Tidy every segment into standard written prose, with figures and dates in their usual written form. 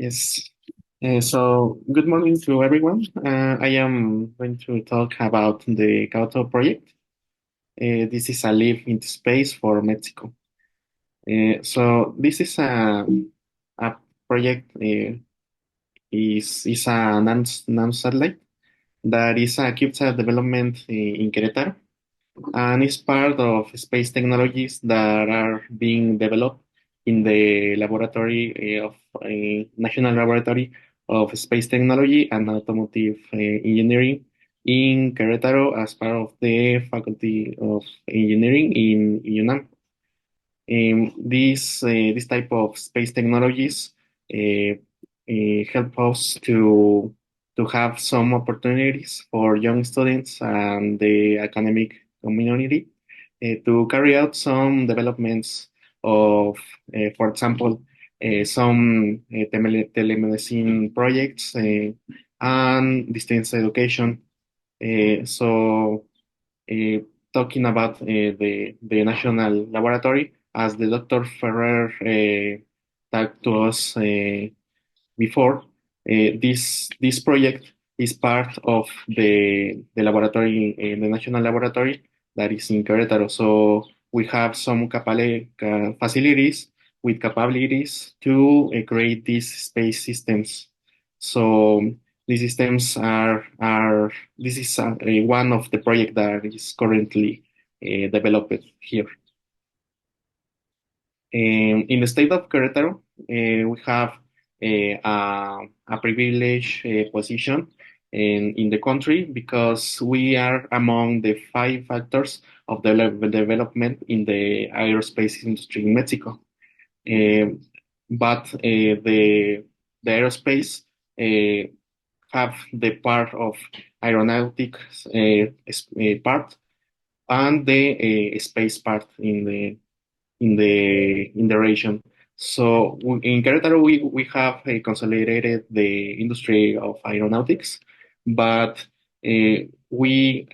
Yes. So good morning to everyone. I am going to talk about the OTO project. This is a leap into space for Mexico. So this is a project is a nanosatellite that is a CubeSat development in Querétaro, and it's part of space technologies that are being developed in the laboratory of National Laboratory of Space Technology and Automotive Engineering in Querétaro as part of the Faculty of Engineering in UNAM. This type of space technologies uh, help us to have some opportunities for young students and the academic community to carry out some developments of, for example, some telemedicine projects and distance education. So uh, talking about the national laboratory, as the Dr. Ferrer talked to us before, this project is part of the laboratory, the national laboratory that is in Querétaro. So we have some facilities with capabilities to create these space systems. So these systems are this is one of the project that is currently developed here. In the state of Querétaro, we have a privileged position in the country because we are among the five factors of development in the aerospace industry in Mexico. But the aerospace have the part of aeronautics part and the space part in the region. So in Querétaro, we have consolidated the industry of aeronautics, but we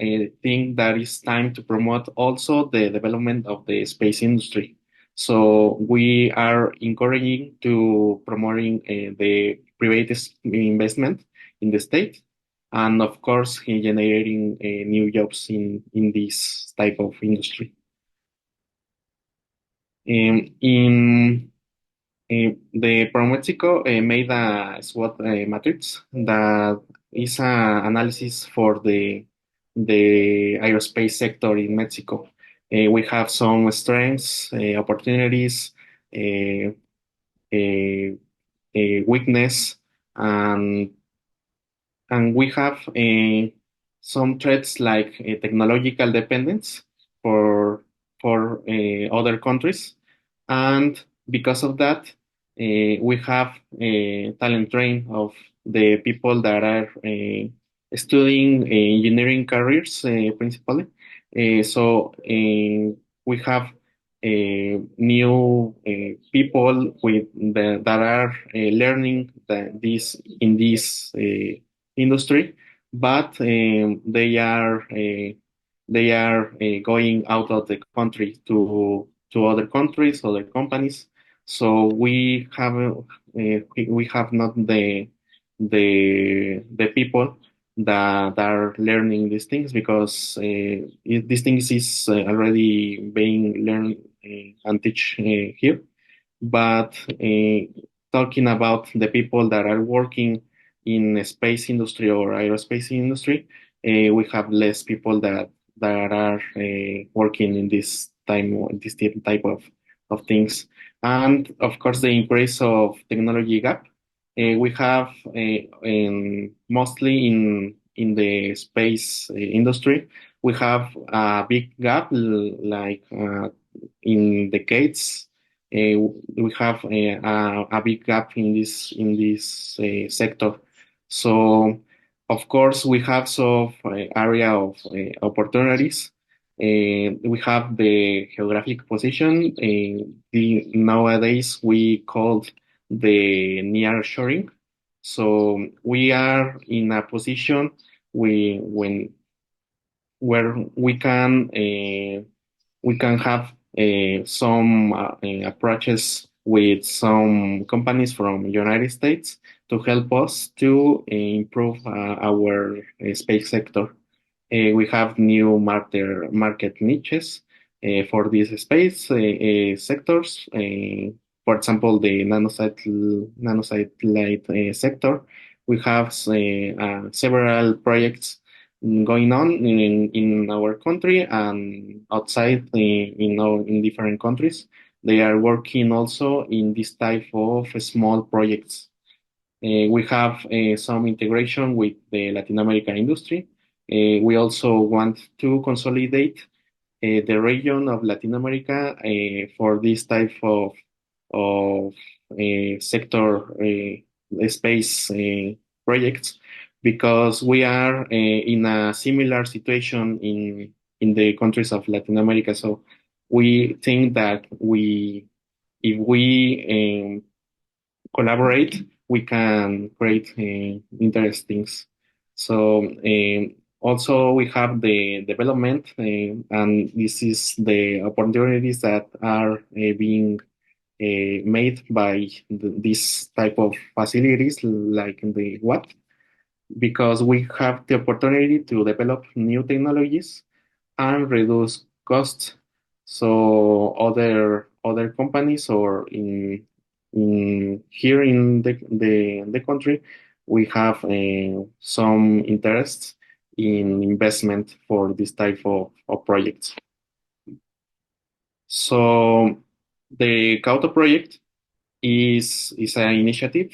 think that it's time to promote also the development of the space industry. So we are encouraging to promoting the private investment in the state, and of course, generating new jobs in this type of industry. In the Promexico made a SWOT matrix that is an analysis for the aerospace sector in Mexico. We have some strengths, opportunities, uh, weakness, and we have some threats like technological dependence for other countries, and because of that, we have a talent drain of the people that are studying engineering careers principally. So we have new people that are learning this in this industry, but they are going out of the country to other countries, other companies. So we have not the people that are learning these things because these things is already being learned and teach here. But talking about the people that are working in the space industry or aerospace industry, we have less people that are working in this type of things. And of course, the increase of technology gap. We have mostly in the space industry, we have a big gap, like in decades. We have a big gap in this sector. So, of course, we have some area of opportunities. We have the geographic position. Nowadays, we call the near shoring. So we are in a position when where we can have some approaches with some companies from United States to help us to improve our space sector. We have new market niches for these space sectors. For example, the nanosatellite sector. We have several projects going on in our country and outside in different countries. They are working also in this type of small projects. We have some integration with the Latin America industry. We also want to consolidate the region of Latin America for this type of sector space projects because we are in a similar situation in the countries of Latin America. So we think that if we collaborate, we can create interesting things. So also we have the development, and this is the opportunities that are being made by this type of facilities like the what because we have the opportunity to develop new technologies and reduce costs. So other companies or in here in the country, we have some interest in investment for this type of projects. So the Kyoto project is an initiative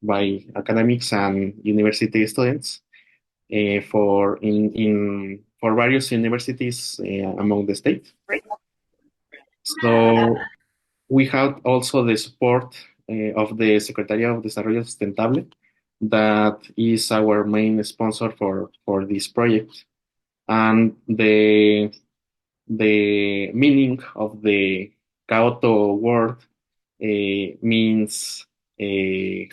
by academics and university students for various universities among the state. So we have also the support of the Secretaría of Desarrollo Sustentable, that is our main sponsor for this project. And the meaning of the Kyoto word means a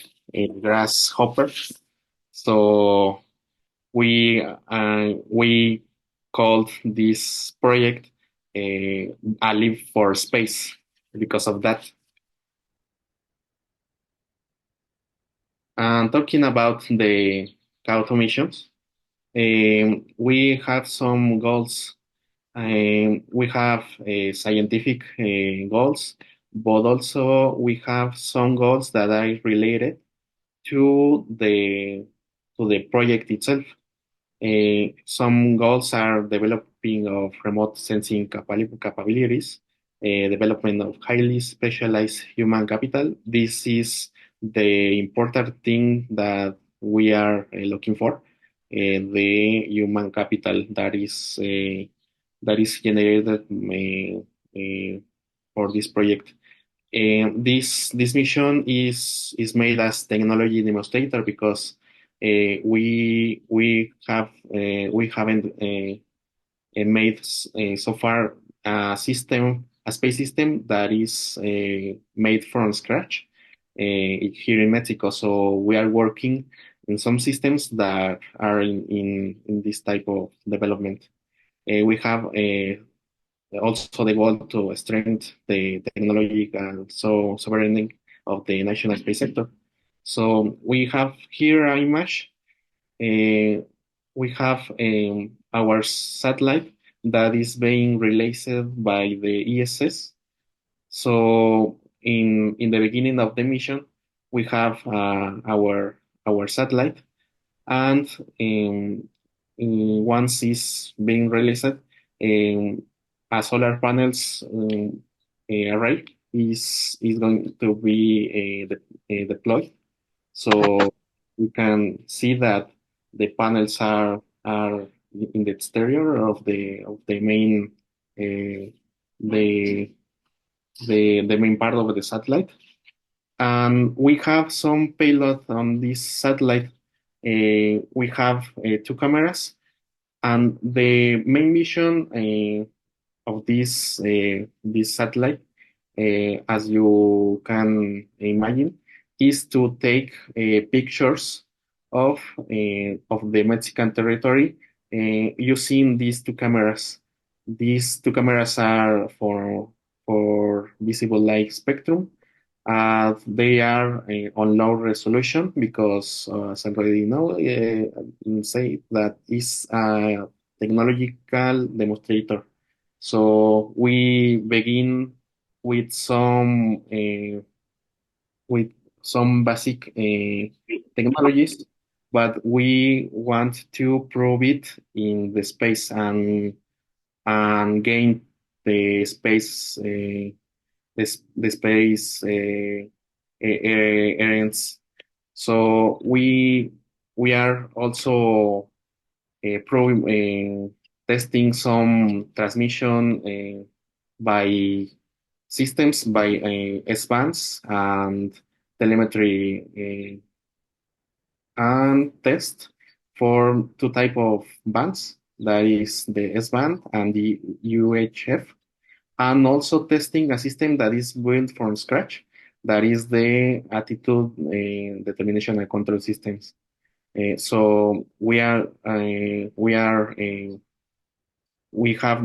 grasshopper. So we called this project a leap for space because of that. And talking about the Kyoto missions, we have some goals. We have scientific goals, but also we have some goals that are related to the project itself. Some goals are developing of remote sensing capabilities, development of highly specialized human capital. This is the important thing that we are looking for, the human capital that is generated for this project. This mission is made as technology demonstrator because we haven't made so far a space system that is made from scratch here in Mexico. So we are working in some systems that are in this type of development. We have also the goal to strengthen the technological sovereignty of the national space sector. So we have here an image. We have our satellite that is being released by the ESS. So in the beginning of the mission, we have our satellite, and once it's being released, a solar panels array is going to be deployed. So we can see that the panels are in the exterior of the main the the main part of the satellite. And we have some payload on this satellite. We have two cameras, and the main mission of this satellite, as you can imagine, is to take pictures of the Mexican territory using these two cameras. These two cameras are for visible light spectrum. They are on low resolution because, as I already know, say that is a technological demonstrator. So we begin with some uh, with some basic technologies, but we want to prove it in the space and gain the space the space errands. So we are also testing some transmission by systems by S-bands and telemetry and test for two type of bands, that is the S-band and the UHF, and also testing a system that is built from scratch, that is the attitude determination and control systems. So we have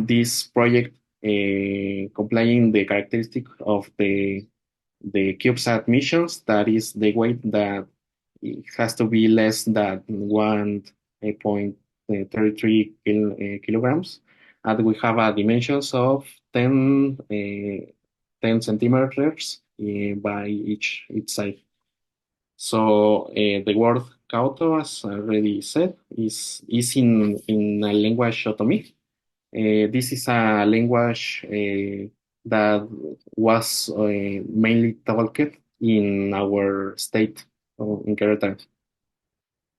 this project complying the characteristic of the CubeSat missions. That is the weight that it has to be less than 1.33 kilograms, and we have a dimensions of 10 centimeters by each side. So the word Kauto, as I already said, is in a language Otomi. This is a language that was mainly talked in our state in Querétaro.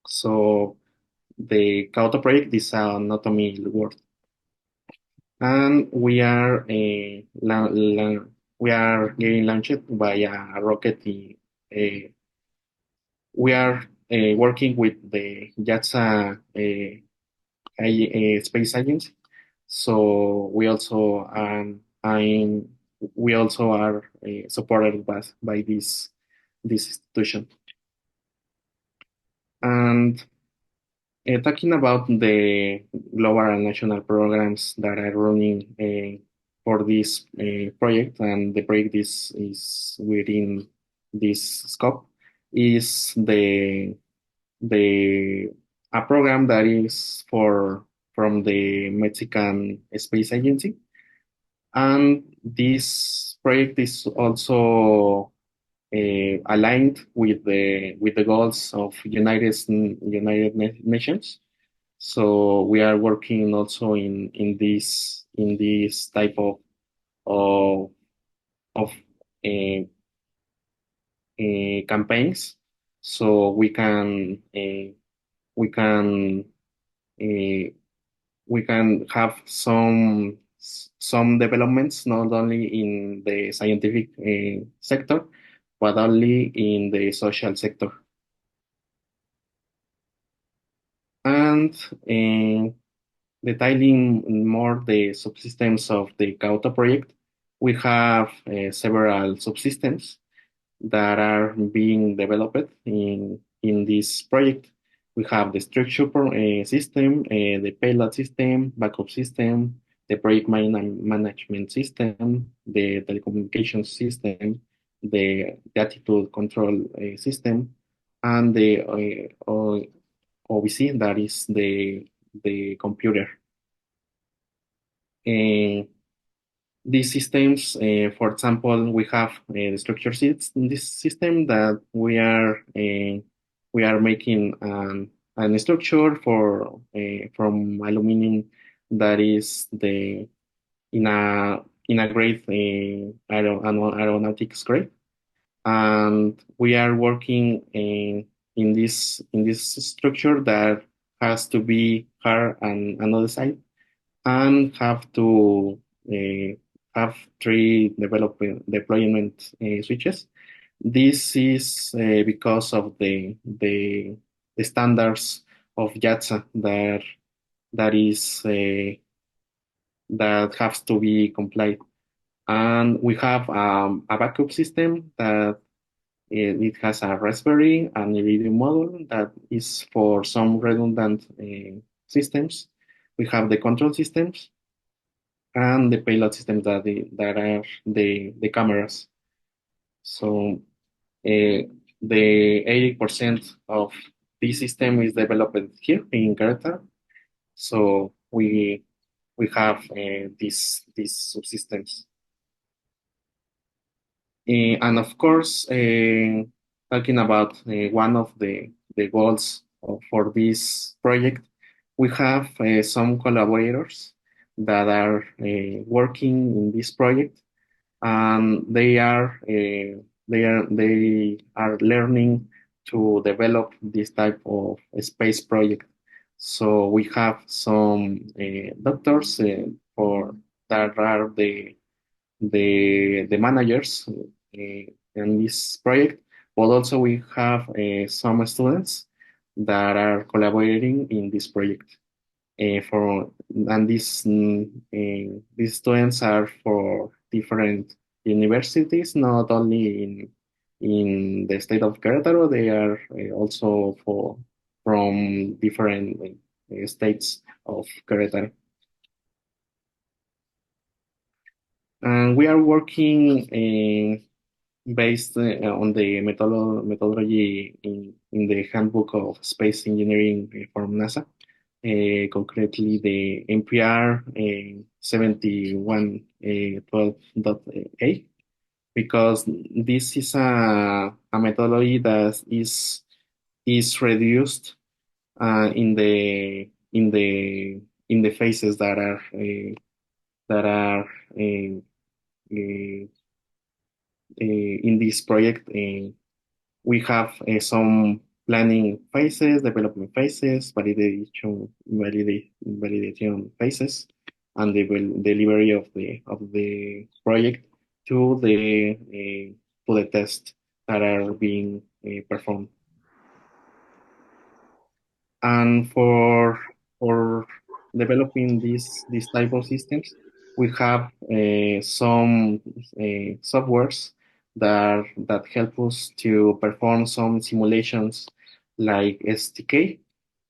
So the Kauto project is an Otomi word, and we are getting launched by a rocket. We are working with the JAXA space agency. So we also are supported by this institution. And talking about the global and national programs that are running for this project, and the project is within this scope, is the a program that is from the Mexican Space Agency, and this project is also aligned with the goals of United Nations. So we are working also in this type of of uh, campaigns, so we can uh, we can have some developments not only in the scientific sector, but only in the social sector. And detailing more the subsystems of the Cauta project, we have several subsystems that are being developed in this project. We have the structure system, the payload system, backup system, the project management system, the telecommunications system, the attitude control system, and the OBC, that is the computer. These systems, for example, we have the structure seats in this system that we are making an structure for from aluminum that is the in a grade aeronautics grade, and we are working in this structure that has to be hard on another side and have to uh, have three deployment switches. This is because of the standards of JATSA that is that has to be complied. And we have a backup system that it has a Raspberry and Iridium module that is for some redundant systems. We have the control systems, and the payload systems that are the cameras. So the 80% of this system is developed here in Querétaro. So we have these subsystems. And of course, talking about one of the goals for this project, we have some collaborators that are working in this project, and they are learning to develop this type of space project. So we have some doctors for that are the managers in this project, but also we have some students that are collaborating in this project. For and these students are for different universities, not only in the state of Querétaro, they are also from different states of Querétaro. And we are working based on the methodology in the Handbook of Space Engineering from NASA, concretely the NPR 7112.A, because this is a methodology that is reduced in the phases that are in this project. We have some planning phases, development phases, validation phases, and the delivery of the project to the tests that are being performed. And for developing these type of systems, we have some softwares that help us to perform some simulations like STK.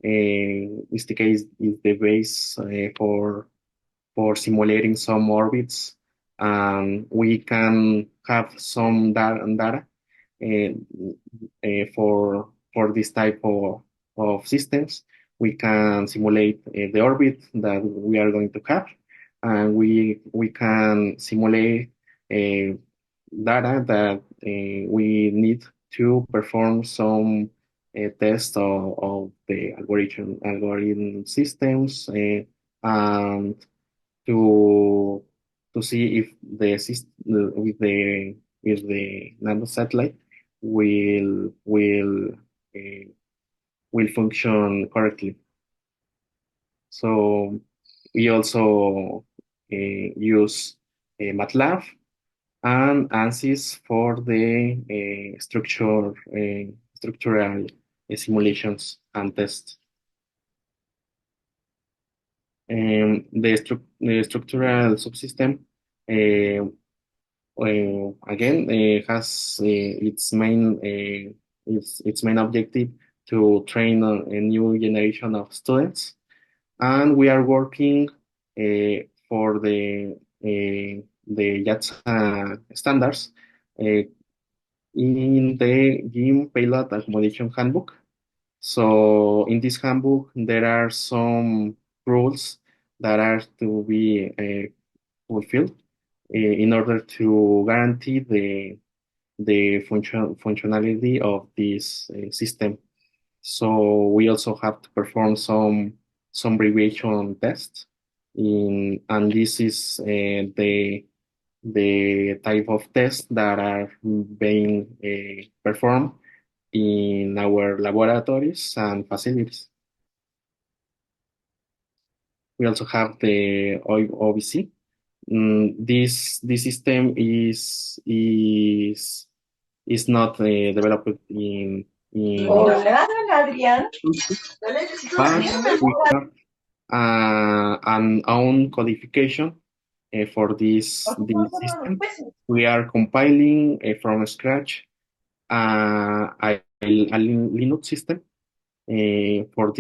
STK is the base for simulating some orbits, and we can have some data for this type of systems. We can simulate the orbit that we are going to have, and we can simulate data that we need to perform some test of the algorithm systems, and to see if the system with the nanosatellite uh, will function correctly. So we also use MATLAB and ANSYS for the structural simulations and tests. The structural subsystem again has its main objective to train a new generation of students, and we are working for the JATSA standards in the GIM Payload Accommodation Handbook. So in this handbook, there are some rules that are to be fulfilled in order to guarantee the functionality of this system. So we also have to perform some abbreviation tests, and this is the type of tests that are being performed in our laboratories and facilities. We also have the OBC. This system is not developed in Hola, Adrián. but we have an own codification for this system. We are compiling from scratch a Linux system for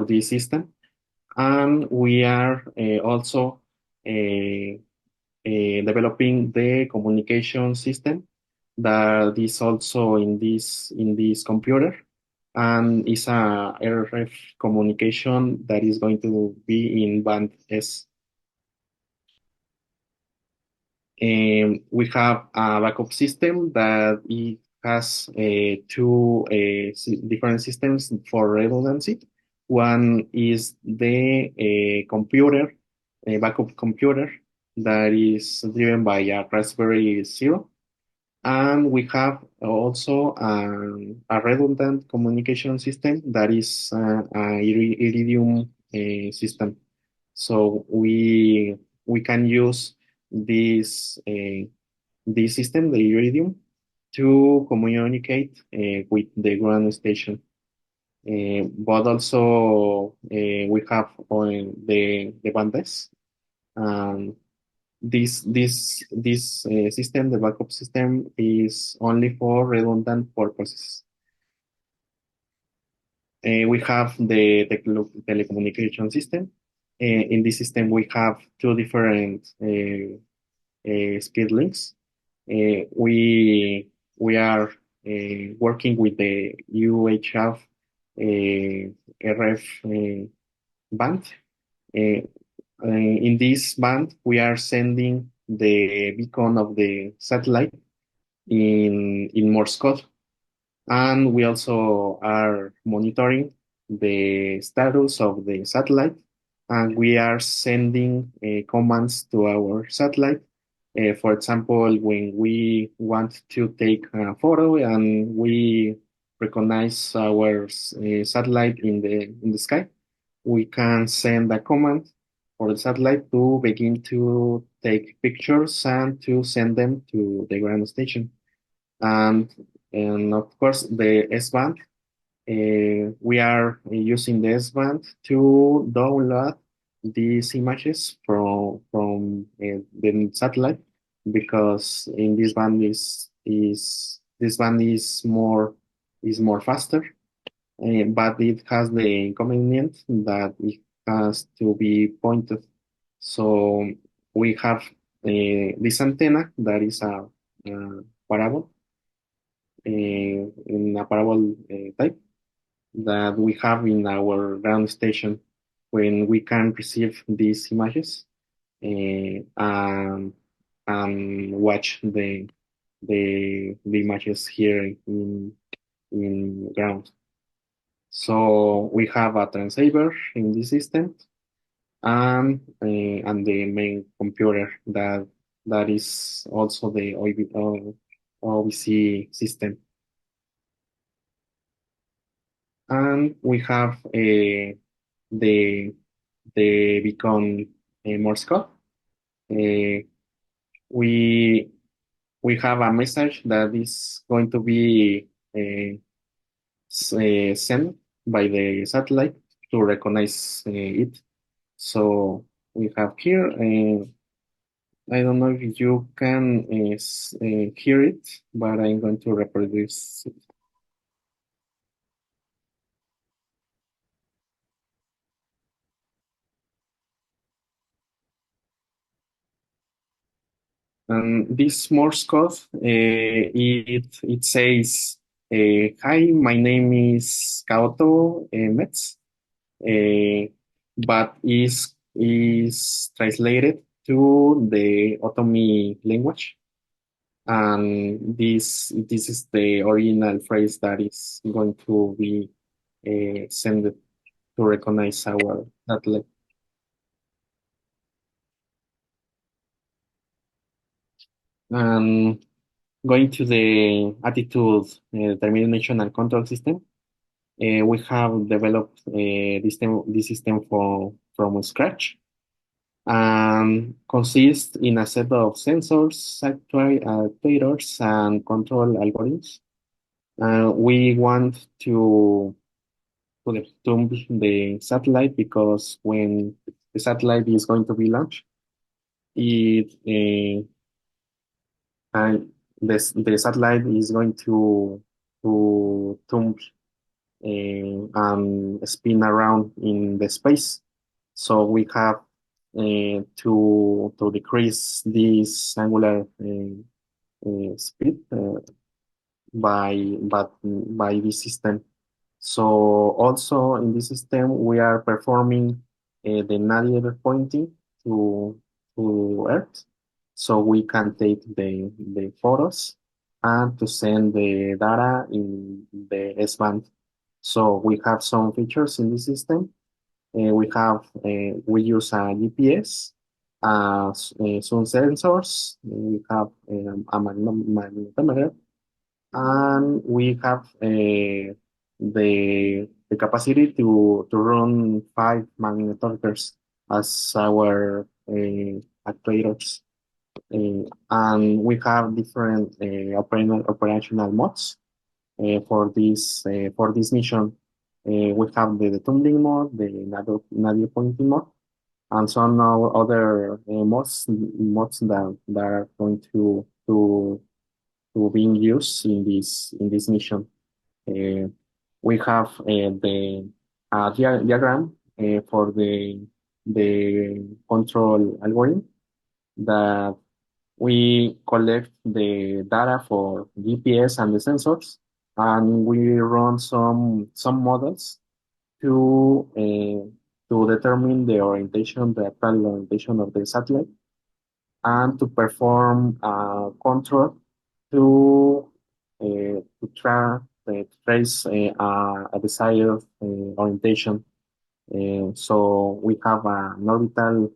this system, And we are also developing the communication system that is also in this computer, and is a RF communication that is going to be in band S. We have a backup system that it has two different systems for redundancy. One is the computer, a backup computer that is driven by a Raspberry Zero. And we have also a redundant communication system that is a Iridium system. So we can use this this system, the Iridium, to communicate with the ground station. But also we have on the bandes. Um, this system, the backup system, is only for redundant purposes. We have the telecommunication system. In this system, we have two different speed links. We are working with the UHF RF band. Uh, in this band, we are sending the beacon of the satellite in Morse code, and we also are monitoring the status of the satellite, and we are sending commands to our satellite. For example, when we want to take a photo and we recognize our satellite in the sky, we can send a command for the satellite to begin to take pictures and to send them to the ground station. And and of course the S-band. We are using the S-band to download these images from the satellite, because in this band is this band is more faster, but it has the inconvenience that it has to be pointed. So we have this antenna that is a parabol, in a parabol type that we have in our ground station, when we can receive these images and watch the images here in ground. So we have a transceiver in this system, and the main computer that is also the OBC system. And we have the the beacon Morse code. Uh, we we have a message that is going to be sent by the satellite to recognize it. So we have here. I don't know if you can hear it, but I'm going to reproduce it. And this Morse code, it says, "Hi, my name is Kaoto Metz," uh, but is translated to the Otomi language, and this is the original phrase that is going to be sent to recognize our satellite. And going to the attitude determination and control system. We have developed this system from scratch, and consists in a set of sensors, actuators, and control algorithms. We want to the satellite, because when the satellite is going to be launched, it and the satellite is going to spin around in the space. So we have to decrease this angular speed by this system. So also in this system, we are performing the nadir pointing to Earth, so we can take the photos and to send the data in the S-band. So we have some features in this system. We use a GPS, some sensors. We have a magnetometer, and we have the capacity to run 5 magnetometers as our actuators. And we have different operational modes for this mission. We have the tumbling mode, the nadir pointing mode, and some other modes that are going to being used in this mission. Uh, we have the diagram for the control algorithm that we collect the data for GPS and the sensors, and we run some models to to determine the actual orientation of the satellite, and to perform control to to trace a desired orientation. So we have an orbital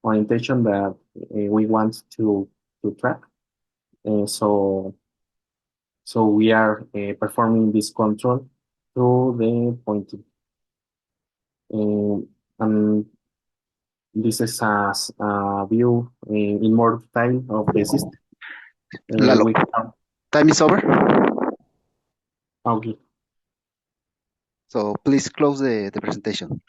orientation that we want to track. So we are performing this control to the pointing. And this is a view in more detail of the system. Lalo, We have, time is over. okay. So please close the presentation.